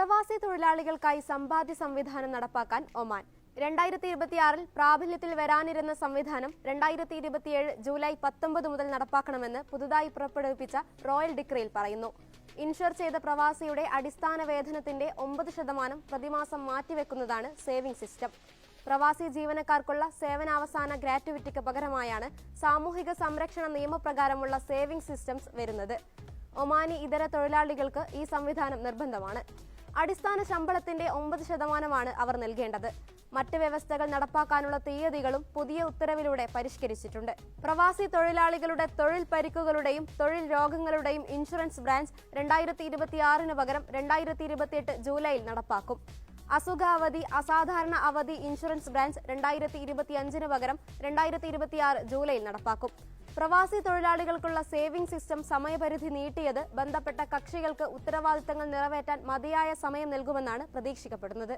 പ്രവാസി തൊഴിലാളികൾക്കായി സമ്പാദ്യ സംവിധാനം നടപ്പാക്കാൻ ഒമാൻ 2026 പ്രാബല്യത്തിൽ വരാനിരുന്ന സംവിധാനം 2027 ജൂലൈ 19 മുതൽ നടപ്പാക്കണമെന്ന് പുതുതായി പുറപ്പെടുവിപ്പിച്ച റോയൽ ഡിക്രിയിൽ പറയുന്നു. ഇൻഷുർ ചെയ്ത പ്രവാസിയുടെ അടിസ്ഥാന വേതനത്തിന്റെ 9% പ്രതിമാസം മാറ്റിവെക്കുന്നതാണ് സേവിംഗ് സിസ്റ്റം. പ്രവാസി ജീവനക്കാർക്കുള്ള സേവനാവസാന ഗ്രാറ്റുവിറ്റിക്ക് പകരമായാണ് സാമൂഹിക സംരക്ഷണ നിയമപ്രകാരമുള്ള സേവിംഗ് സിസ്റ്റംസ് വരുന്നത്. ഒമാനി ഇതര തൊഴിലാളികൾക്ക് ഈ സംവിധാനം നിർബന്ധമാണ്. അടിസ്ഥാന ശമ്പളത്തിന്റെ 9% അവർ നൽകേണ്ടത്. മറ്റ് വ്യവസ്ഥകൾ നടപ്പാക്കാനുള്ള തീയതികളും പുതിയ ഉത്തരവിലൂടെ പരിഷ്കരിച്ചിട്ടുണ്ട്. പ്രവാസി തൊഴിലാളികളുടെ തൊഴിൽ പരിക്കുകളുടെയും തൊഴിൽ രോഗങ്ങളുടെയും ഇൻഷുറൻസ് ബ്രാഞ്ച് 2026 പകരം 2028 ജൂലൈയിൽ നടപ്പാക്കും. അസുഖാവധി അസാധാരണ അവധി ഇൻഷുറൻസ് ബ്രാഞ്ച് 2025 പകരം 2026 ജൂലൈയിൽ നടപ്പാക്കും. പ്രവാസി തൊഴിലാളികൾക്കുള്ള സേവിംഗ് സിസ്റ്റം സമയപരിധി നീട്ടിയത് ബന്ധപ്പെട്ട കക്ഷികൾക്ക് ഉത്തരവാദിത്തങ്ങൾ നിറവേറ്റാൻ മതിയായ സമയം നൽകുമെന്നാണ് പ്രതീക്ഷിക്കപ്പെടുന്നത്.